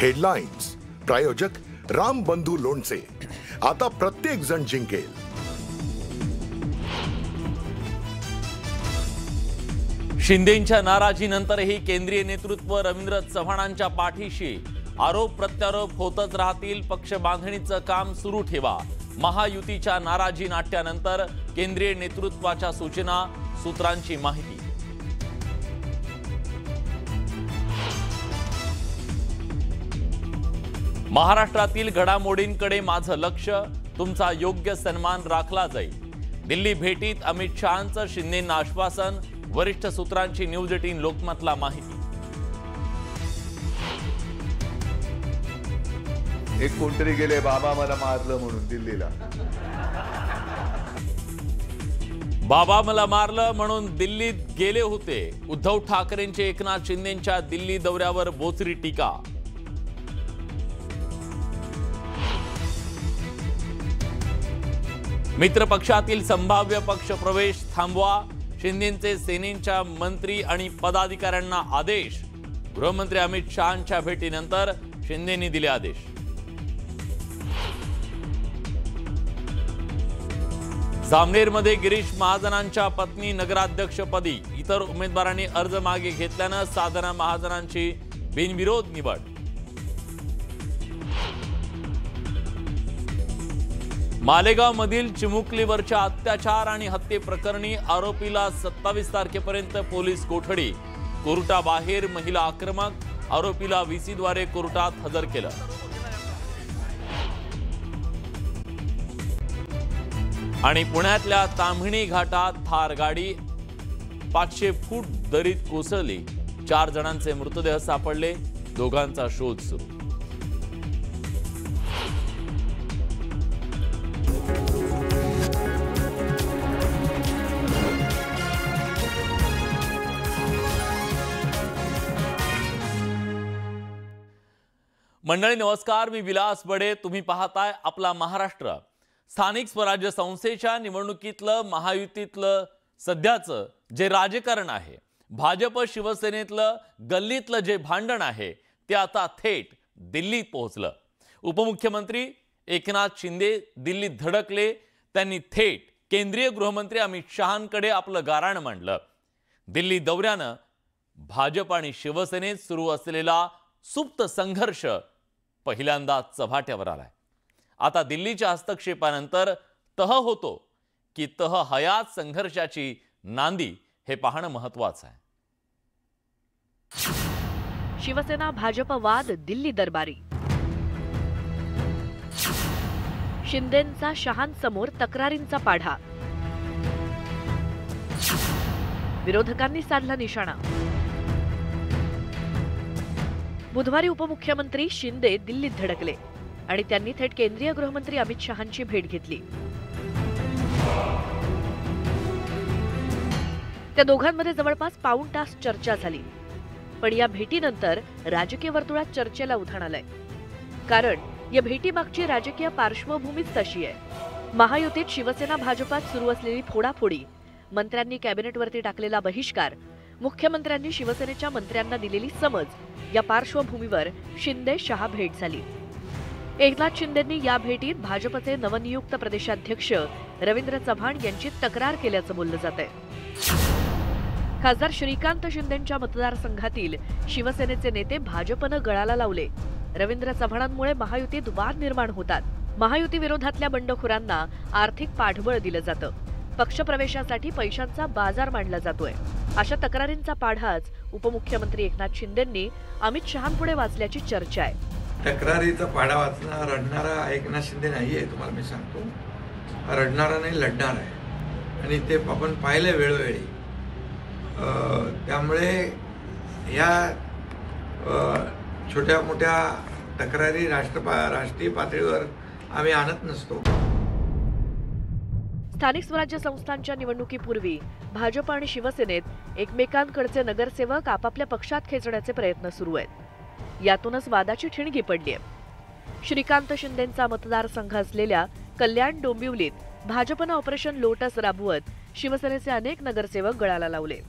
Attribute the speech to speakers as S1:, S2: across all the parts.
S1: Headlines प्रायोजक राम बंधू लोणचे. आता प्रत्येक जण जिंकेल.
S2: शिंदेंच्या नाराजीनंतरही केंद्रीय नेतृत्व रवींद्र चव्हाणांच्या पाठीशी. आरोप प्रत्यारोप होतच राहतील. पक्ष बांधणीचं काम सुरू ठेवा. महायुतीच्या नाराजी नाट्यानंतर केंद्रीय नेतृत्वाच्या सूचना, सूत्रांची माहिती. महाराष्ट्रातील घडामोडींकडे माझं लक्ष. तुमचा योग्य सन्मान राखला जाईल. दिल्ली भेटीत अमित शहांचं शिंदेंना आश्वासन. वरिष्ठ सूत्रांची न्यूज 18 लोकमतला माहिती.
S3: एक कोणतरी गेले बाबा मला मारलं म्हणून दिल्लीला.
S2: बाबा मला मारलं म्हणून दिल्लीत गेले होते. उद्धव ठाकरेंचे एकनाथ शिंदेंच्या दिल्ली दौऱ्यावर बोचरी टीका. मित्र पक्षातील संभाव्य पक्ष प्रवेश थांबवा. शिंदेंचे सेनेच्या मंत्री आणि पदाधिकाऱ्यांना आदेश. गृहमंत्री अमित शहांच्या भेटीनंतर शिंदेंनी दिले आदेश. जामनेरमध्ये गिरीश महाजनांच्या पत्नी नगराध्यक्षपदी. इतर उमेदवारांनी अर्ज मागे घेतल्यानं साधना महाजनांची बिनविरोध निवड. मालेगावमधील चिमुकलीवरच्या अत्याचार आणि हत्येप्रकरणी आरोपीला 27 तारखेपर्यंत पोलीस कोठडी. कोर्टाबाहेर महिला आक्रमक. आरोपीला व्हीसीद्वारे कोर्टात हजर केलं. आणि पुण्यातल्या ताम्हिणी घाटात थार गाडी 500 फूट दरीत कोसळली. 4 जणांचे मृतदेह सापडले. दोघांचा शोध सुरू. मंडळी नमस्कार, मी विलास बडे. तुम्ही पाहताय आपला महाराष्ट्र. स्थानिक स्वराज्य संस्थेच्या निवडणुकीतलं महायुतीतलं सध्याचं जे राजकारण आहे, भाजप शिवसेनेतलं गल्लीतलं जे भांडण आहे, ते आता थेट दिल्लीत पोहोचलं. उपमुख्यमंत्री एकनाथ शिंदे दिल्लीत धडकले. त्यांनी थेट केंद्रीय गृहमंत्री अमित शहांकडे आपलं गाऱ्हाण मांडलं. दिल्ली दौऱ्यानं भाजप आणि शिवसेनेत सुरू असलेला सुप्त संघर्ष पहिल्यांदा चव्हाट्यावर आलाय. आता दिल्लीच्या हस्तक्षेपानंतर तह होतो की तह हयात संघर्षाची नांदी, हे पाहणं महत्वाचं आहे.
S4: शिवसेना भाजप वाद दिल्ली दरबारी. शिंदेंचा शहांसमोर तक्रारींचा पाढा. विरोधकांनी साधला निशाणा. बुधवारी उपमुख्यमंत्री शिंदे दिल्लीत धडकले आणि त्यांनी थेट केंद्रीय गृहमंत्री अमित शहांची भेट घेतली. त्या दोघांमध्ये जवळपास पाऊण तास चर्चा झाली. पण या भेटीनंतर राजकीय वर्तुळात चर्चेला उधाण आलंय. कारण या भेटीमागची राजकीय पार्श्वभूमीच तशी आहे. महायुतीत शिवसेना भाजपात सुरू असलेली फोडाफोडी, मंत्र्यांनी कॅबिनेटवरती टाकलेला बहिष्कार, मुख्यमंत्र्यांनी शिवसेनेच्या मंत्र्यांना दिलेली समज, या पार्श्वभूमीवर शिंदे शहा भेट झाली. एकनाथ शिंदेंनी या भेटीत भाजपचे नवनियुक्त प्रदेशाध्यक्ष रवींद्र चव्हाण यांची तक्रार केल्याचं बोललं जातंय. खासदार श्रीकांत शिंदेंच्या मतदारसंघातील शिवसेनेचे नेते भाजपनं गळाला लावले. रवींद्र चव्हाणांमुळे महायुतीत वाद निर्माण होतात. महायुती विरोधातल्या बंडखोरांना आर्थिक पाठबळ दिलं जातं. पक्षप्रवेशासाठी पैशांचा बाजार मांडला जातोय. अशा तक्रारींचा पाढाच उपमुख्यमंत्री एकनाथ शिंदेंनी अमित शहांपुढे वाचल्याची चर्चा आहे.
S5: तक्रारीचा पाढा वाचणारा रडणारा एकनाथ शिंदे नाहीये, तुम्हाला मी सांगतो. रडणारा नाही, लढणार आहे. आणि ते आपण पाहिलं वेळोवेळी. त्यामुळे या छोट्या मोठ्या तक्रारी राष्ट्रीय पातळीवर आम्ही आणत नसतो.
S4: स्थानिक स्वराज्य संस्थांच्या निवडणुकीपूर्वी भाजप आणि शिवसेनेत एकमेकांकडचे नगरसेवक आपापल्या पक्षात खेचण्याचे प्रयत्न सुरू आहेत. यातूनच वादाची ठिणगी पडली आहे. श्रीकांत शिंदेंचा मतदारसंघ असलेल्या कल्याण डोंबिवलीत भाजपनं ऑपरेशन लोटस राबवत शिवसेनेचे अनेक नगरसेवक गळाला लावले.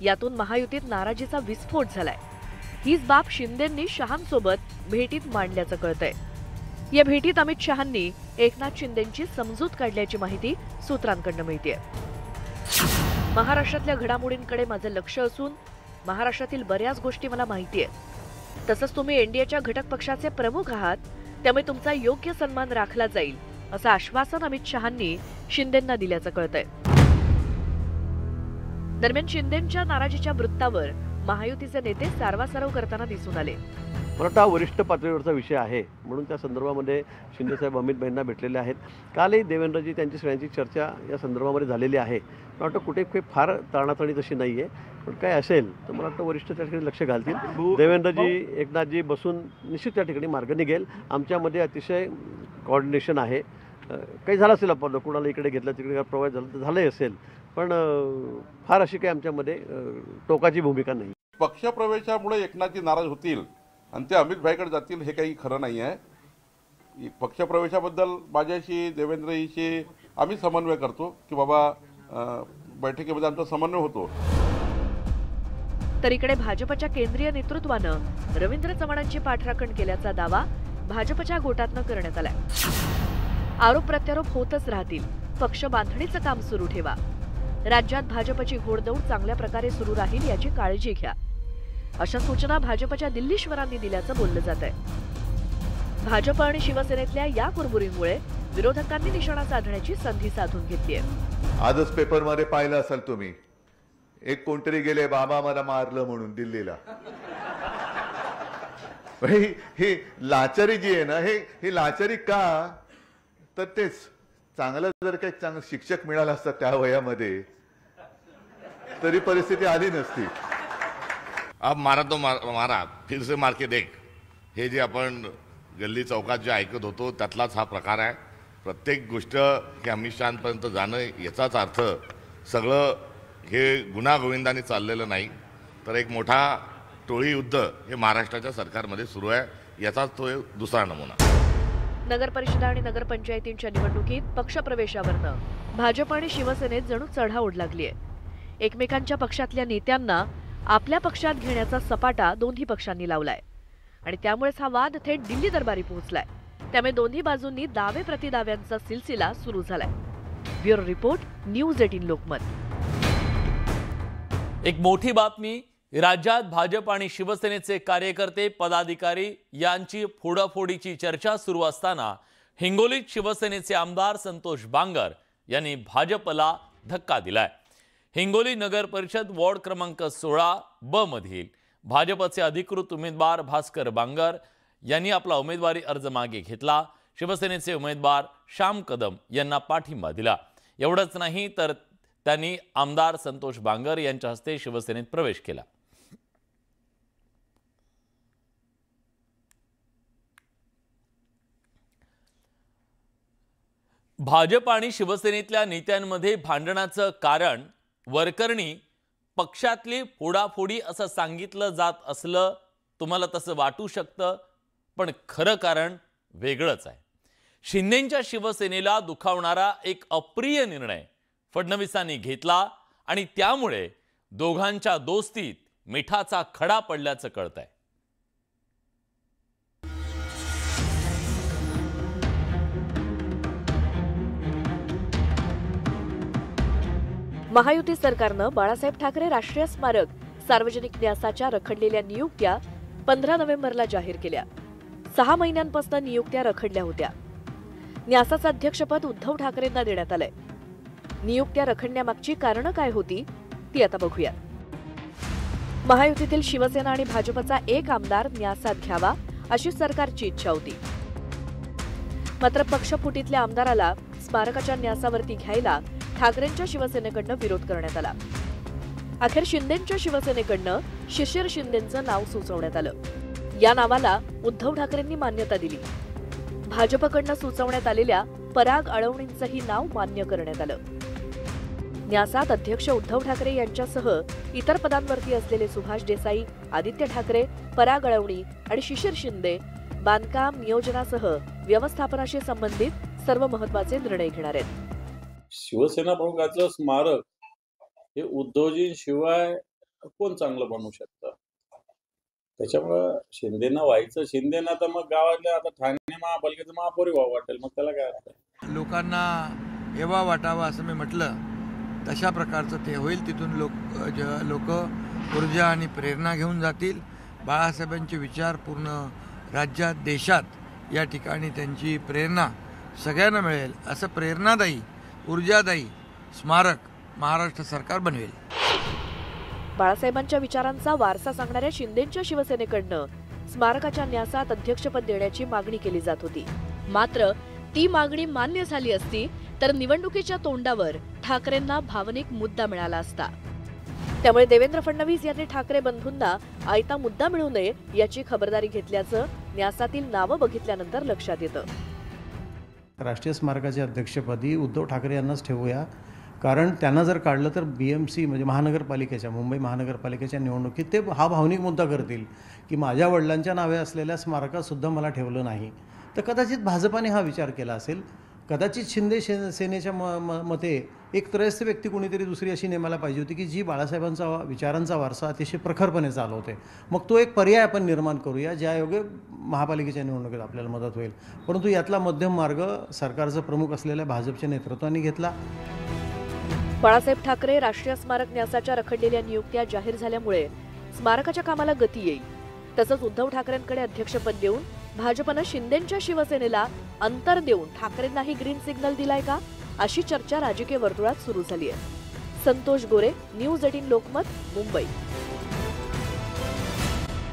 S4: यातून महायुतीत नाराजीचा विस्फोट झालाय. हीच बाब शिंदेंनी शहांसोबत भेटीत मांडल्याचं कळतंय. या भेटीत अमित शहांनी एकनाथ शिंदेंची समजूत काढल्याची माहिती सूत्रांकडून मिळतेय. महाराष्ट्रातल्या घडामोडींकडे माझं लक्ष असून महाराष्ट्रातील बऱ्याच गोष्टी मला माहिती आहेत. तसंच तुम्ही एनडीएच्या घटक पक्षाचे प्रमुख आहात, त्यामुळे तुमचा योग्य सन्मान राखला जाईल असं आश्वासन अमित शहांनी शिंदेंना दिल्याचं कळतंय. दरम्यान शिंदेंच्या नाराजीच्या वृत्तावर महायुतीचे नेते सारवासारव करताना दिसून आले.
S6: मला वाटतं हा वरिष्ठ पातळीवरचा विषय आहे, म्हणून त्या संदर्भामध्ये शिंदेसाहेब अमित भाईंना भेटलेले आहेत. कालही देवेंद्रजी त्यांची सगळ्यांची चर्चा या संदर्भामध्ये झालेली आहे. मला वाटतं कुठे काही फार ताणाताणी तशी नाही आहे, पण काय असेल तर मला वाटतं वरिष्ठ त्या ठिकाणी लक्ष घालतील. देवेंद्रजी एकनाथजी बसून निश्चित त्या ठिकाणी मार्ग निघेल. आमच्यामध्ये अतिशय कोऑर्डिनेशन आहे. काही झालं असेल, आपण कुणाला इकडे घेतलं तिकडे प्रवास झाला तर झालंही असेल, पण फार अशी काही आमच्यामध्ये टोकाची भूमिका नाही.
S7: पक्षप्रवेशामुळे एकनाथजी नाराज होतील आणि ते अमित भाईकडे जातील हे काही खरं नाही आहे. पक्षप्रवेशाबद्दल माझ्याशी देवेंद्रजीशी आम्ही समन्वय करतो की बाबा बैठकीमध्ये आमचा समन्वय होतो.
S4: तर इकडे भाजपच्या केंद्रीय नेतृत्वानं रवींद्र चव्हाणांची पाठराखण केल्याचा दावा भाजपच्या गोटातनं करण्यात आलाय. आरोप प्रत्यारोप होतच राहतील, पक्ष बांधणीचं काम सुरू ठेवा. राज्यात भाजपची घोडदौड चांगल्या प्रकारे सुरू राहील याची काळजी घ्या, अशा सूचना भाजपच्या दिल्लीश्वरांनी दिल्याचं बोललं जात आहे. भाजप आणि शिवसेनेतल्या या कुरबुरीमुळे विरोधकांनी निशाणा साधण्याची संधी साधून घेतलीय.
S3: आजच पेपरमध्ये पाहिलं असेल तुम्ही, एक कोणतरी गेले बाबा मला मारलं म्हणून दिल्लीला. ही लाचारी जी आहे ना, ही लाचारी का, तर तेच चांगलं जर काही चांगलं शिक्षक मिळालं असतं त्या वयामध्ये तरी परिस्थिती आली नसती.
S8: अब मारा तो मारा फिर से मार के देख, हे जे आपण गल्ली चौकात जे ऐकत होतो त्यातलाच हा प्रकार आहे. प्रत्येक गोष्ट हे अमित शहांपर्यंत जाणं याचाच अर्थ सगळं हे गुणागोविंदाने चाललेलं नाही, तर एक मोठा टोळी युद्ध हे महाराष्ट्राच्या सरकारमध्ये सुरू आहे, याचाच तो दुसरा नमुना.
S4: नगर परिषदा आणि नगरपंचायतींच्या निवडणुकीत पक्षप्रवेशावरनं भाजप आणि शिवसेनेत जणू चढाओढ लागली आहे. एकमेकांच्या पक्षातल्या नेत्यांना आपल्या पक्षात घेण्याचा सपाटा दोन्ही पक्षांनी लावलाय आणि त्यामुळेच हा वाद थेट दिल्ली दरबारी पोहोचलाय. त्यामुळे दोन्ही बाजूंनी दावे प्रतिदाव्यांचा सिलसिला सुरू झालाय. Bureau report, news 18 Lokmat.
S2: एक मोठी बातमी. राज्यात भाजप आणि शिवसेनेचे कार्यकर्ते पदाधिकारी यांची फोडाफोडीची चर्चा सुरू असताना हिंगोलीत शिवसेनेचे आमदार संतोष बांगर यांनी भाजपला धक्का दिलाय. हिंगोली नगर परिषद वॉर्ड क्रमांक 16 मधील भाजपचे अधिकृत उमेदवार भास्कर बांगर यांनी आपला उमेदवारी अर्ज मागे घेतला. शिवसेनेचे उमेदवार श्याम कदम यांना पाठिंबा दिला. एवढंच नाही तर त्यांनी आमदार संतोष बांगर यांच्या हस्ते शिवसेनेत प्रवेश केला. भाजप आणि शिवसेनेतल्या नेत्यांमध्ये भांडणाचं कारण वरकरणी पक्षातली फोडाफोडी असं सांगितलं जात असलं तुम्हाला तसं वाटू शकतं, पण खरं कारण वेगळंच आहे. शिंदेंच्या शिवसेनेला दुखावणारा एक अप्रिय निर्णय फडणवीसांनी घेतला आणि त्यामुळे दोघांच्या दोस्तीत मिठाचा खडा पडल्याचं कळतंय.
S4: महायुती सरकारनं बाळासाहेब ठाकरे राष्ट्रीय स्मारक सार्वजनिक न्यासाच्या रखडलेल्या नियुक्त्या 15 नोव्हेंबरला जाहीर केल्या. 6 महिन्यांपासून नियुक्त्या रखडल्या होत्या. न्यासाचं अध्यक्षपद उद्धव ठाकरेंना देण्यात आलंय. नियुक्त्या रखडण्यामागची कारणं काय होती ती आता बघूया. महायुतीतील शिवसेना आणि भाजपचा एक आमदार न्यासात घ्यावा अशी सरकारची इच्छा होती. मात्र पक्षफुटीतल्या आमदाराला स्मारकाच्या न्यासावरती घ्यायला ठाकरेंच्या शिवसेनेकडनं विरोध करण्यात आला. अखेर शिंदेंच्या शिवसेनेकडनं शिशिर शिंदेंचं नाव सुचवण्यात आलं. या नावाला उद्धव ठाकरेंनी मान्यता दिली. भाजपकडनं सुचवण्यात आलेल्या पराग अळवणींचंही नाव मान्य करण्यात आलं. न्यासात अध्यक्ष उद्धव ठाकरे यांच्यासह इतर पदांवरती असलेले सुभाष देसाई, आदित्य ठाकरे, पराग अळवणी आणि शिशिर शिंदे बांधकाम नियोजनासह व्यवस्थापनाशी संबंधित सर्व महत्त्वाचे निर्णय घेणार आहेत.
S9: शिवसेना प्रमुखाचं स्मारक हे उद्धवजींशिवाय कोण चांगलं बनवू शकतं? त्याच्यामुळं शिंदेना व्हायचं, शिंदेना तर मग गावातल्या आता ठाणे महापालिकेचं महापौर व्हावं वाटेल, मग त्याला काय अर्थ आहे?
S5: लोकांना एवा वाटावा असं मी म्हटलं, तशा प्रकारचं ते होईल. तिथून लोक ऊर्जा आणि प्रेरणा घेऊन जातील. बाळासाहेबांचे विचार पूर्ण राज्यात, देशात या ठिकाणी त्यांची प्रेरणा सगळ्यांना मिळेल असं प्रेरणादायी, ऊर्जादायी स्मारक महाराष्ट्र सरकार बनवेल.
S4: बाळासाहेबांच्या विचारांचा वारसा सांगणाऱ्या शिंदेंच्या शिवसेनेकडनं स्मारकाच्या न्यासात अध्यक्षपद देण्याची मागणी केली जात होती. मात्र ती मागणी मान्य झाली असती तर निवडणुकीच्या तोंडावर ठाकरेंना भावनिक मुद्दा मिळाला असता. त्यामुळे देवेंद्र फडणवीस यांनी ठाकरे बंधूंना आयता मुद्दा मिळू नये याची खबरदारी घेतल्याचं न्यासातील नावं बघितल्यानंतर लक्षात येतं.
S10: राष्ट्रीय स्मारकाच्या अध्यक्षपदी उद्धव ठाकरे यांनाच ठेवूया, कारण त्यांना जर काढलं तर BMC म्हणजे महानगरपालिकेच्या, मुंबई महानगरपालिकेच्या निवडणुकीत ते हा भावनिक मुद्दा करतील की माझ्या वडिलांच्या नावे असलेल्या स्मारकातसुद्धा मला ठेवलं नाही. तर कदाचित भाजपाने हा विचार केला असेल. कदाचित शिंदे सेनेच्या मते एक त्रयस्थ व्यक्ती कोणीतरी दुसरी अशी नेमायला पाहिजे होती की जी बाळासाहेबांचा विचारांचा वारसा अतिशय प्रखरपणे चालवते. मग तो एक पर्याय आपण निर्माण करूया ज्यायोगे महापालिकेच्या निवडणुकीत आपल्याला मदत होईल. परंतु यातला मध्यम मार्ग सरकारचा प्रमुख असलेल्या भाजपच्या नेतृत्वाने घेतला.
S4: बाळासाहेब ठाकरे राष्ट्रीय स्मारक न्यासाच्या रखडलेल्या नियुक्त्या जाहीर झाल्यामुळे स्मारकाच्या कामाला गती येईल. तसंच उद्धव ठाकरेंकडे अध्यक्षपद देऊन भाजपनं शिंदेंच्या शिवसेनेला अंतर देऊन ठाकरेंनाही ग्रीन सिग्नल दिलाय का, अशी चर्चा राजकीय वर्तुळात सुरू झाली आहे. संतोष गोरे, न्यूज 18 लोकमत, मुंबई.